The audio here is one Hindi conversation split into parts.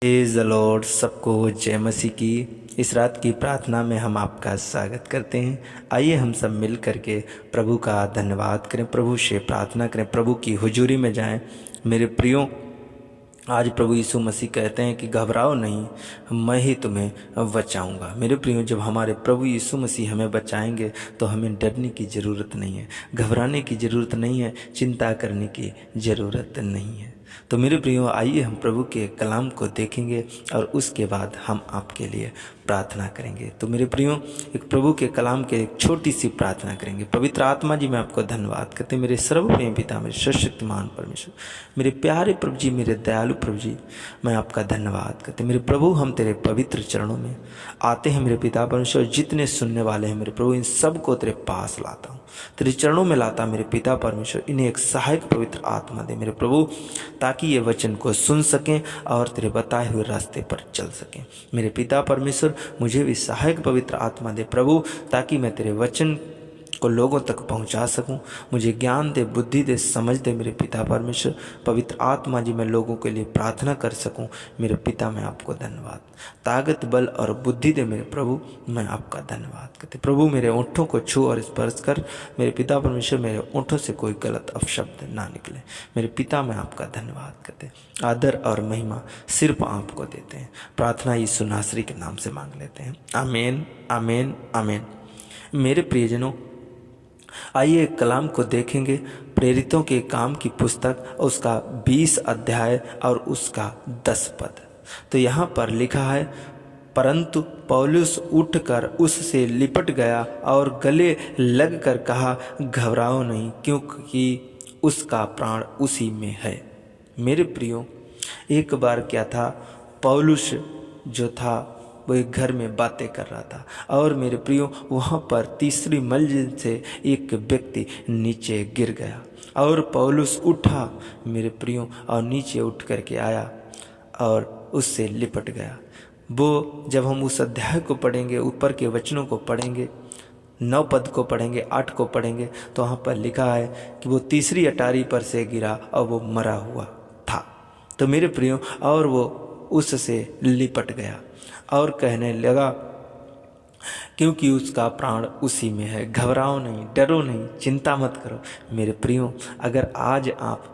Praise the Lord. सबको जय मसीह की। इस रात की प्रार्थना में हम आपका स्वागत करते हैं। आइए हम सब मिल करके प्रभु का धन्यवाद करें, प्रभु से प्रार्थना करें, प्रभु की हुजूरी में जाएं। मेरे प्रियो, आज प्रभु यीशु मसीह कहते हैं कि घबराओ नहीं, मैं ही तुम्हें बचाऊंगा। मेरे प्रियो, जब हमारे प्रभु यीशु मसीह हमें बचाएंगे तो हमें डरने की ज़रूरत नहीं है, घबराने की ज़रूरत नहीं है, चिंता करने की ज़रूरत नहीं है। तो मेरे प्रियो, आइए हम प्रभु के कलाम को देखेंगे और उसके बाद हम आपके लिए प्रार्थना करेंगे। तो मेरे प्रियो, एक प्रभु के कलाम के एक छोटी सी प्रार्थना करेंगे। पवित्र आत्मा जी, मैं आपको धन्यवाद करते, मेरे सर्वप्रेम पिता, मेरे सर्वशक्तिमान परमेश्वर, मेरे प्यारे प्रभु जी, मेरे दयालु प्रभु जी, मैं आपका धन्यवाद करते। मेरे प्रभु, हम तेरे पवित्र चरणों में आते हैं मेरे पिता परमेश्वर। जितने सुनने वाले हैं मेरे प्रभु, इन सब को तेरे पास लाता हूँ, तेरे चरणों में लाता मेरे पिता परमेश्वर। इन्हें एक सहायक पवित्र आत्मा दे मेरे प्रभु, ताकि ये वचन को सुन सकें और तेरे बताए हुए रास्ते पर चल सकें। मेरे पिता परमेश्वर, मुझे भी सहायक पवित्र आत्मा दे प्रभु, ताकि मैं तेरे वचन को लोगों तक पहुंचा सकूं। मुझे ज्ञान दे, बुद्धि दे, समझ दे मेरे पिता परमेश्वर। पवित्र आत्मा जी, मैं लोगों के लिए प्रार्थना कर सकूं। मेरे पिता, मैं आपको धन्यवाद, ताकत, बल और बुद्धि दे मेरे प्रभु, मैं आपका धन्यवाद करते। प्रभु, मेरे ओंठों को छू और स्पर्श कर मेरे पिता परमेश्वर। मेरे ओंठों से कोई गलत अपशब्द ना निकले मेरे पिता, मैं आपका धन्यवाद करते। आदर और महिमा सिर्फ आपको देते हैं। प्रार्थना यीशु नासरी के नाम से मांग लेते हैं, आमीन, आमीन, आमीन। मेरे प्रियजनों, आइए कलाम को देखेंगे। प्रेरितों के काम की पुस्तक, उसका 20 अध्याय और उसका 10 पद। तो यहाँ पर लिखा है, परंतु पौलुस उठकर उससे लिपट गया और गले लगकर कहा, घबराओ नहीं, क्योंकि उसका प्राण उसी में है। मेरे प्रियो, एक बार क्या था, पौलुस जो था वो एक घर में बातें कर रहा था और मेरे प्रियो, वहाँ पर तीसरी मंजिल से एक व्यक्ति नीचे गिर गया और पौलुस उठा मेरे प्रियो और नीचे उठ करके आया और उससे लिपट गया। वो जब हम उस अध्याय को पढ़ेंगे, ऊपर के वचनों को पढ़ेंगे, 9 पद को पढ़ेंगे, 8 को पढ़ेंगे, तो वहाँ पर लिखा है कि वो तीसरी अटारी पर से गिरा और वो मरा हुआ था। तो मेरे प्रियो, और वो उससे लिपट गया और कहने लगा, क्योंकि उसका प्राण उसी में है। घबराओ नहीं, डरो नहीं, चिंता मत करो। मेरे प्रियो, अगर आज आप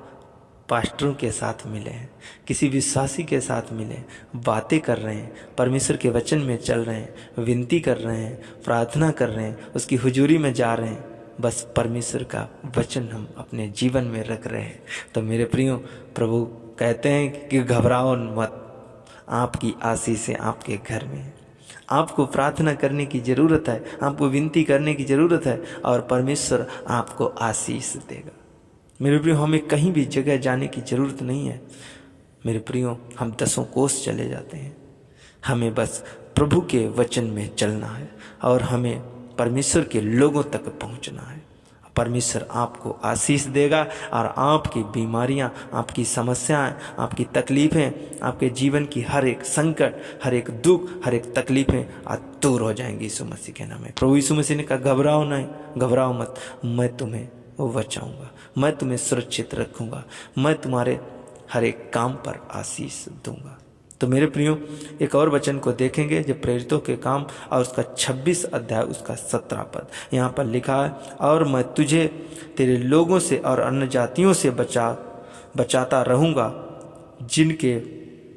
पास्टरों के साथ मिले हैं, किसी विश्वासी के साथ मिले, बातें कर रहे हैं, परमेश्वर के वचन में चल रहे हैं, विनती कर रहे हैं, प्रार्थना कर रहे हैं, उसकी हुजूरी में जा रहे हैं, बस परमेश्वर का वचन हम अपने जीवन में रख रहे हैं, तो मेरे प्रियो, प्रभु कहते हैं कि घबराओ मत, आपकी आशीष आपके घर में है। आपको प्रार्थना करने की ज़रूरत है, आपको विनती करने की ज़रूरत है और परमेश्वर आपको आशीष देगा। मेरे प्रियो, हमें कहीं भी जगह जाने की ज़रूरत नहीं है। मेरे प्रियो, हम 10 कोस चले जाते हैं, हमें बस प्रभु के वचन में चलना है और हमें परमेश्वर के लोगों तक पहुंचना है। परमेश्वर आपको आशीष देगा और आपकी बीमारियां, आपकी समस्याएं, आपकी तकलीफ़ें, आपके जीवन की हर एक संकट, हर एक दुख, हर एक तकलीफ़ें आज दूर हो जाएंगी यीशु मसीह के नाम में। प्रभु यीशु मसीह ने कहा, घबराओ नहीं, घबराओ मत, मैं तुम्हें बचाऊंगा, मैं तुम्हें सुरक्षित रखूंगा, मैं तुम्हारे हर एक काम पर आशीष दूंगा। तो मेरे प्रियो, एक और वचन को देखेंगे जो प्रेरितों के काम और उसका 26 अध्याय, उसका 17 पद। यहाँ पर लिखा है, और मैं तुझे तेरे लोगों से और अन्य जातियों से बचाता रहूँगा, जिनके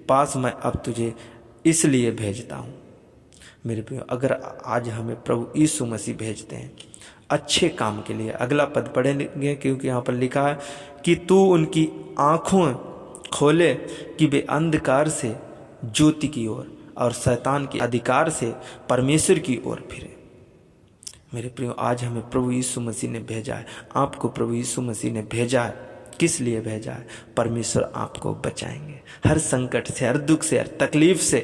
पास मैं अब तुझे इसलिए भेजता हूँ। मेरे प्रियो, अगर आज हमें प्रभु यीशु मसीह भेजते हैं अच्छे काम के लिए, अगला पद पढ़ेंगे, क्योंकि यहाँ पर लिखा है कि तू उनकी आँखों खोले कि वे अंधकार से ज्योति की ओर और शैतान के अधिकार से परमेश्वर की ओर फिरे। मेरे प्रियो, आज हमें प्रभु यीशु मसीह ने भेजा है, आपको प्रभु यीशु मसीह ने भेजा है। किस लिए भेजा है? परमेश्वर आपको बचाएंगे हर संकट से, हर दुख से, हर तकलीफ से,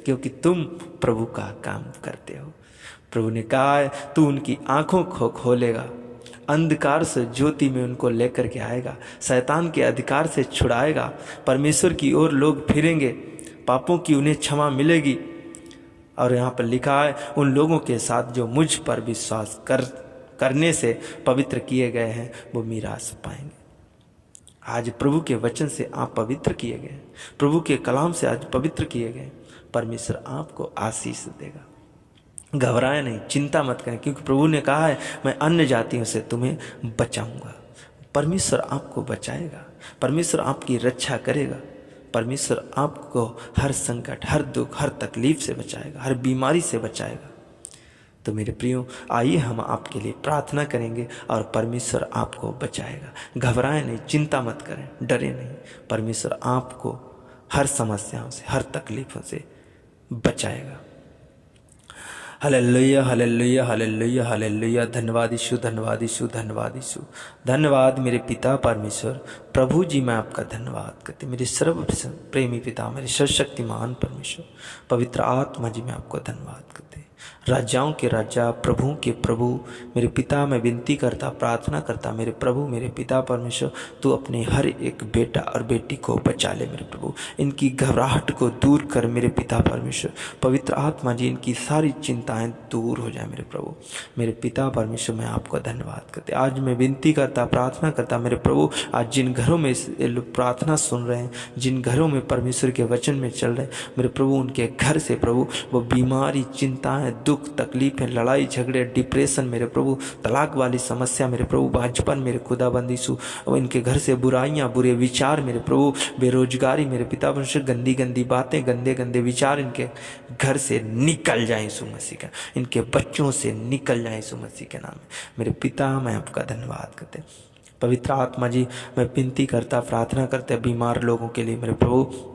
क्योंकि तुम प्रभु का काम करते हो। प्रभु ने कहा है, तू उनकी आंखों को खोलेगा, अंधकार से ज्योति में उनको लेकर के आएगा, शैतान के अधिकार से छुड़ाएगा, परमेश्वर की ओर लोग फिरेंगे, पापों की उन्हें क्षमा मिलेगी। और यहाँ पर लिखा है, उन लोगों के साथ जो मुझ पर विश्वास करने से पवित्र किए गए हैं, वो मीरास पाएंगे। आज प्रभु के वचन से आप पवित्र किए गए, प्रभु के कलाम से आज पवित्र किए गए। परमेश्वर आपको आशीष देगा। घबराए नहीं, चिंता मत करें, क्योंकि प्रभु ने कहा है मैं अन्य जातियों से तुम्हें बचाऊंगा। परमेश्वर आपको बचाएगा, परमेश्वर आपकी रक्षा करेगा, परमेश्वर आपको हर संकट, हर दुख, हर तकलीफ से बचाएगा, हर बीमारी से बचाएगा। तो मेरे प्रियो, आइए हम आपके लिए प्रार्थना करेंगे और परमेश्वर आपको बचाएगा। घबराए नहीं, चिंता मत करें, डरे नहीं। परमेश्वर आपको हर समस्याओं से, हर तकलीफों से बचाएगा। Hallelujah, hallelujah, hallelujah, hallelujah. धन्यवाद यीशु, धन्यवाद यीशु, धन्यवाद यीशु। धन्यवाद मेरे पिता परमेश्वर। प्रभु जी मैं आपका धन्यवाद करते, मेरे सर्व प्रेमी पिता, मेरे सर्वशक्तिमान परमेश्वर, पवित्र आत्मा जी मैं आपको धन्यवाद करते। राजाओं के राजा, प्रभुओं के प्रभु, मेरे पिता मैं विनती करता, प्रार्थना करता, मेरे प्रभु, मेरे पिता परमेश्वर, तू अपने हर एक बेटा और बेटी को बचा ले मेरे प्रभु। इनकी घबराहट को दूर कर मेरे पिता परमेश्वर। पवित्र आत्मा जी इनकी सारी चिंताएं दूर हो जाए मेरे प्रभु। मेरे पिता परमेश्वर मैं आपको धन्यवाद करते। आज मैं विनती करता, प्रार्थना करता मेरे प्रभु, आज जिन घरों में प्रार्थना सुन रहे हैं, जिन घरों में परमेश्वर के वचन में चल रहे हैं मेरे प्रभु, उनके घर से प्रभु वो बीमारी, चिंताएं, दुख, तकलीफें, लड़ाई झगड़े, डिप्रेशन मेरे प्रभु, तलाक वाली समस्या मेरे प्रभु, बांझपन मेरे खुदाबंद यीशु, इनके घर से बुराइयां, बुरे विचार मेरे प्रभु, बेरोजगारी मेरे पिता परमेश्वर, गंदी गंदी बातें, गंदे गंदे विचार इनके घर से निकल जाए यीशु मसीह का, इनके बच्चों से निकल जाए यीशु मसीह के नाम में। मेरे पिता मैं आपका धन्यवाद करते। पवित्र आत्मा जी मैं विनती करता, प्रार्थना करते बीमार लोगों के लिए मेरे प्रभु,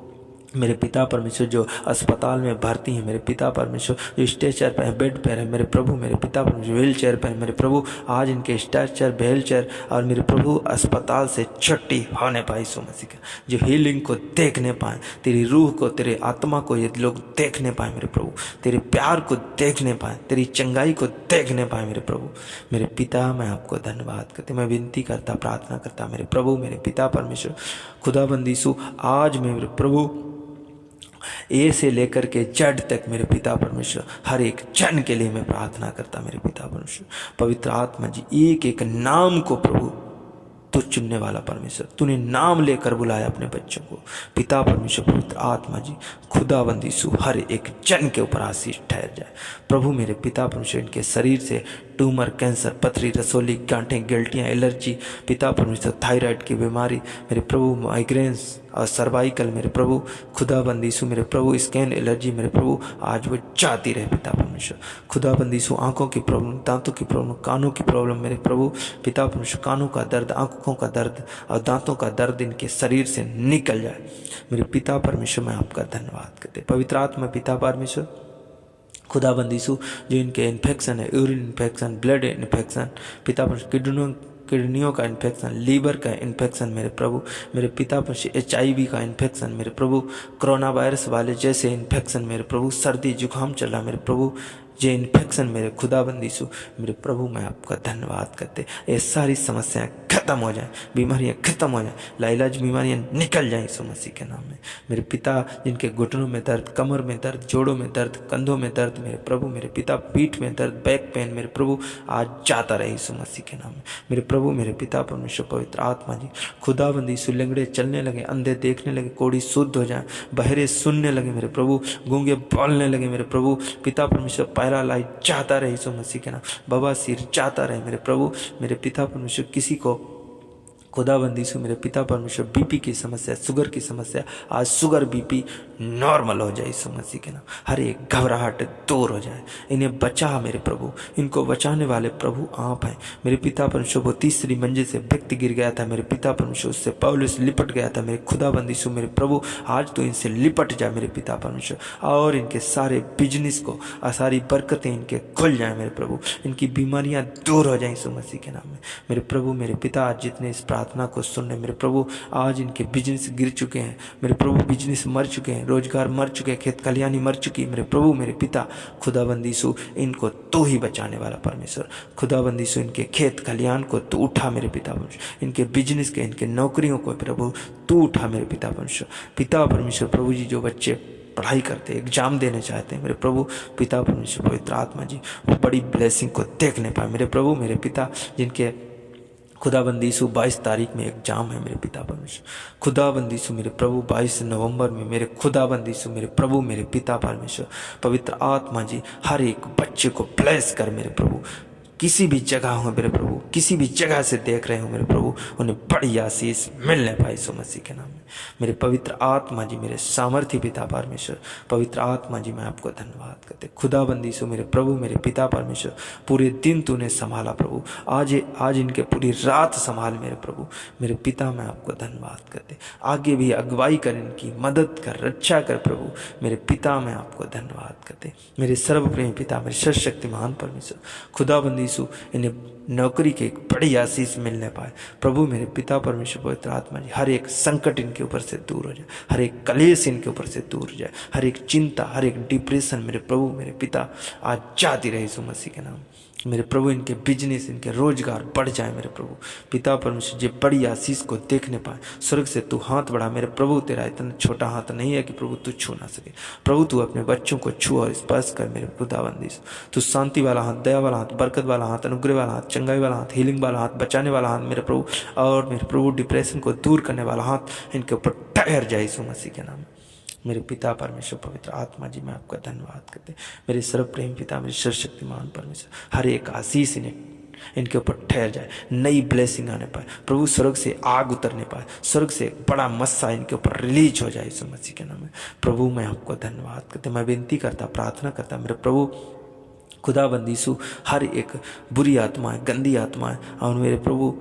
मेरे पिता परमेश्वर जो अस्पताल में भर्ती हैं, मेरे पिता परमेश्वर जो स्ट्रेचर पर है, बेड पर है मेरे प्रभु, मेरे पिता परमेश्वर व्हील चेयर पर है मेरे प्रभु, आज इनके स्ट्रेचर, व्हील चेयर और मेरे प्रभु अस्पताल से छुट्टी होने पाए यीशु मसीह का, जो हीलिंग को देखने पाए, तेरी रूह को, तेरे आत्मा को ये लोग देखने पाए मेरे प्रभु, तेरे प्यार को देखने पाए, तेरी चंगाई को देखने पाए मेरे प्रभु। मेरे पिता मैं आपको धन्यवाद करते, मैं विनती करता, प्रार्थना करता मेरे प्रभु, मेरे पिता परमेश्वर, खुदाबंद यीशु, आज मैं मेरे प्रभु ए से लेकर के जेड तक मेरे पिता परमेश्वर हर एक जन के लिए मैं प्रार्थना करता मेरे पिता परमेश्वर। पवित्र आत्मा जी एक एक नाम को प्रभु तू चुनने वाला परमेश्वर, तूने नाम लेकर बुलाया अपने बच्चों को। पिता परमेश्वर, पवित्र आत्मा जी, खुदाबंद यीशु हर एक जन के ऊपर आशीष ठहर जाए प्रभु। मेरे पिता परमेश्वर इनके शरीर से ट्यूमर, कैंसर, पथरी, रसोली, गांठें, गिल्टियाँ, एलर्जी, पिता परमेश्वर थायराइड की बीमारी मेरे प्रभु, माइग्रेन्स और सर्वाइकल मेरे प्रभु, खुदाबंद यीशु मेरे प्रभु, स्कैन एलर्जी मेरे प्रभु आज वो जाती रहे पिता परमेश्वर। खुदाबंद यीशु आंखों की प्रॉब्लम, दांतों की प्रॉब्लम, कानों की प्रॉब्लम मेरे प्रभु, पिता परमेश्वर कानों का दर्द, आंखों का दर्द और दांतों का दर्द इनके शरीर से निकल जाए मेरे पिता परमेश्वर। मैं आपका धन्यवाद करते पवित्र आत्मा पिता परमेश्वर, खुदाबंद यीशु जो इनके इन्फेक्शन है, यूरिन इन्फेक्शन, ब्लड इन्फेक्शन, पिता परमेश्वर किडनियों का इन्फेक्शन, लीवर का इन्फेक्शन मेरे प्रभु, मेरे पिता परमेश्वर HIV का इन्फेक्शन मेरे प्रभु, कोरोना वायरस वाले जैसे इन्फेक्शन मेरे प्रभु, सर्दी जुकाम चल रहा मेरे प्रभु, ये इन्फेक्शन मेरे खुदाबंद यीशु मेरे प्रभु, मैं आपका धन्यवाद करते। ये सारी समस्याएं खत्म हो जाएं, बीमारियां खत्म हो जाएं, लाइलाज बीमारियां निकल जाएं यीशु मसीह के नाम में। मेरे पिता जिनके घुटनों में दर्द, कमर में दर्द, जोड़ों में दर्द, कंधों में दर्द मेरे प्रभु, मेरे पिता पीठ में दर्द, बैक पेन मेरे प्रभु आज जाता रहे यीशु मसीह के नाम में। मेरे प्रभु, मेरे पिता परमेश्वर, पवित्र आत्मा जी, खुदाबंद यीशु लंगड़े चलने लगे, अंधे देखने लगे, कोढ़ी शुद्ध हो जाए, बहरे सुनने लगे मेरे प्रभु, गूंगे बोलने लगे मेरे प्रभु, पिता परमेश्वर पैरालाइज जाता रहे यीशु मसीह के नाम, बवासीर जाता रहे मेरे प्रभु, मेरे पिता परमेश्वर किसी को खुदाबंद यीशु मेरे पिता परमेश्वर बीपी की समस्या, शुगर की समस्या, आज शुगर बीपी नॉर्मल हो जाए यीशु मसीह के नाम, हर एक घबराहट दूर हो जाए, इन्हें बचा मेरे प्रभु, इनको बचाने वाले प्रभु आप हैं मेरे पिता परमेश्वर। वो तीसरी मंजिल से व्यक्ति गिर गया था मेरे पिता परमेश्वर, उससे पौलुस लिपट गया था मेरे खुदाबंद यीशु मेरे प्रभु, आज तो इनसे लिपट जाए मेरे पिता परमेश्वर, और इनके सारे बिजनेस को और सारी बरकतें इनके खुल जाए मेरे प्रभु, इनकी बीमारियां दूर हो जाए यीशु मसीह के नाम में मेरे प्रभु। मेरे पिता आज जितने इस प्रार्थना को सुन रहे मेरे प्रभु, आज इनके बिजनेस गिर चुके हैं मेरे प्रभु, बिजनेस मर चुके हैं, रोजगार मर चुके हैं, खेत खलियानी मर चुकी मेरे प्रभु, मेरे पिता खुदाबंद यीशु इनको तू ही बचाने वाला परमेश्वर, खुदाबंद यीशु इनके खेत खलियान को तू उठा मेरे पिता परमेश्वर, इनके बिजनेस के, इनके नौकरियों को प्रभु तू उठा मेरे पिता परमेश्वर। पिता परमेश्वर प्रभु जी जो बच्चे पढ़ाई करते, एग्जाम देने चाहते हैं मेरे प्रभु, पिता परमेश्वर, पवित्र आत्मा जी वो बड़ी ब्लेसिंग को देखने पाए मेरे प्रभु, मेरे पिता जिनके खुदाबंदी यीशु 22 तारीख में एग्जाम है मेरे पिता परमेश्वर। खुदाबंदी यीशु मेरे प्रभु 22 नवंबर में मेरे खुदाबंदी यीशु मेरे प्रभु मेरे पिता परमेश्वर, पवित्र आत्मा जी हर एक बच्चे को ब्लेस कर मेरे प्रभु। किसी भी जगह हो मेरे प्रभु, किसी भी जगह से देख रहे हो मेरे प्रभु, उन्हें बड़ी आशीष मिलने पाए यीशु मसीह के नाम में। मेरे पवित्र आत्मा जी मेरे सामर्थ्य पिता परमेश्वर, पवित्र आत्मा जी मैं आपको धन्यवाद करते। खुदाबंदी यीशु मेरे प्रभु मेरे पिता परमेश्वर, पूरे दिन तूने संभाला प्रभु, आज इनके पूरी रात संभाल मेरे प्रभु मेरे पिता, मैं आपको धन्यवाद करते। आगे भी अगुवाई कर, इनकी मदद कर, रक्षा कर प्रभु मेरे पिता, मैं आपको धन्यवाद करते। मेरे सर्वप्रेमी पिता, मेरे सर्वशक्तिमान परमेश्वर, खुदाबंदी यीशु इन्हें नौकरी के एक बड़ी आशीष मिलने पाए प्रभु मेरे पिता परमेश्वर, पवित्र आत्मा जी हर एक संकट इनके ऊपर से दूर हो जाए, हर एक कलेश इनके ऊपर से दूर हो जाए, हर एक चिंता, हर एक डिप्रेशन मेरे प्रभु मेरे पिता आज जाती रहे यीशु मसीह के नाम। मेरे प्रभु इनके बिजनेस, इनके रोजगार बढ़ जाए मेरे प्रभु पिता परमेश्वर, ये बड़ी आशीष को देखने पाए। स्वर्ग से तू हाथ बढ़ा मेरे प्रभु, तेरा इतना छोटा हाथ नहीं है कि प्रभु तू छू ना सके। प्रभु तू अपने बच्चों को छू और स्पर्श कर मेरे खुदाबंदी। तू शांति वाला हाथ, दया वाला हाथ, बरकत वाला हाथ, अनुग्रह वाला हाथ, चंगाई वाला हाथ, हीलिंग वाला हाथ, बचाने वाला हाथ मेरे प्रभु, और मेरे प्रभु डिप्रेशन को दूर करने वाला हाथ इनके ऊपर ठहर जाए यीशु मसीह के नाम। मेरे पिता परमेश्वर, पवित्र आत्मा जी मैं आपका धन्यवाद करते। मेरे सर्व प्रेम पिता, मेरे सर्वशक्तिमान परमेश्वर, हर एक आशीष इनके ऊपर ठहर जाए, नई ब्लेसिंग आने पाए प्रभु, स्वर्ग से आग उतरने पाए, स्वर्ग से एक बड़ा मस्सा इनके ऊपर रिलीज हो जाए यीशु मसीह के नाम में। प्रभु मैं आपको धन्यवाद करते, मैं विनती करता, प्रार्थना करता मेरे प्रभु खुदाबंदी यीशु, हर एक बुरी आत्माएं, गंदी आत्माएं और मेरे प्रभु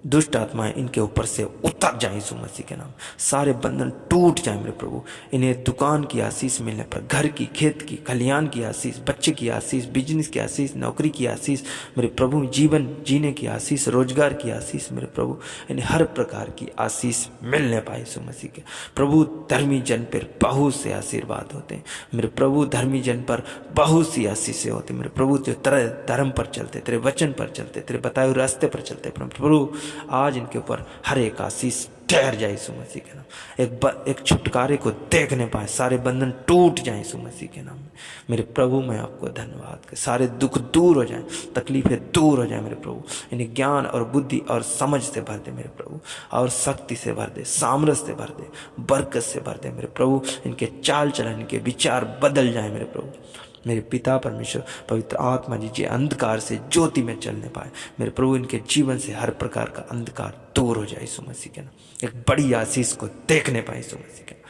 दुष्ट आत्माएं इनके ऊपर से उतर जाए यीशु मसीह के नाम। सारे बंधन टूट जाए मेरे प्रभु, इन्हें दुकान की आशीष मिलने पर, घर की, खेत की, खलियान की आशीष, बच्चे की आशीष, बिजनेस की आशीष, नौकरी की आशीष मेरे प्रभु, जीवन जीने की आशीष, रोजगार की आशीष मेरे प्रभु, इन्हें हर प्रकार की आशीष मिलने पाए यीशु मसीह के प्रभु। धर्मी जन पर बहुत से आशीर्वाद होते हैं मेरे प्रभु, धर्मी जन पर बहुत सी आशीषें होती मेरे प्रभु, जो तेरे धर्म पर चलते, तेरे वचन पर चलते, तेरे बताए हुए रास्ते पर चलते प्रभु, आज इनके ऊपर हर एक आशीष ठहर जाए यीशु मसीह के नाम। एक छुटकारे को देखने पाए, सारे बंधन टूट जाए यीशु मसीह के नाम में। मेरे प्रभु मैं आपको धन्यवाद कर, सारे दुख दूर हो जाए, तकलीफें दूर हो जाए मेरे प्रभु, इन्हें ज्ञान और बुद्धि और समझ से भर दे मेरे प्रभु, और शक्ति से भर दे, सामर्थ्य से भर दे, बरकत से भर दे मेरे प्रभु। इनके चाल चलन, इनके विचार बदल जाए मेरे प्रभु मेरे पिता परमेश्वर, पवित्र आत्मा जी अंधकार से ज्योति में चलने पाए मेरे प्रभु, इनके जीवन से हर प्रकार का अंधकार दूर हो जाए यीशु मसीह के नाम। एक बड़ी आशीष को देखने पाए यीशु मसीह के नाम।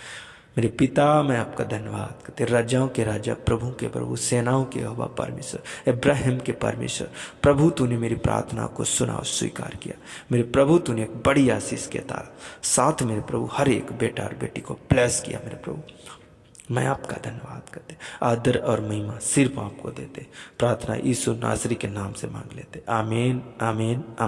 मेरे पिता मैं आपका धन्यवाद करते, राजाओं के राजा, प्रभु के प्रभु, सेनाओं के यहोवा परमेश्वर, इब्राहिम के परमेश्वर प्रभु, तूने मेरी प्रार्थना को सुना और स्वीकार किया मेरे प्रभु। तूने एक बड़ी आशीष के साथ मेरे प्रभु हर एक बेटा और बेटी को ब्लेस किया मेरे प्रभु। मैं आपका धन्यवाद करते, आदर और महिमा सिर्फ आपको देते। प्रार्थना यीशु नासरी के नाम से मांग लेते, आमीन आमीन आमीन।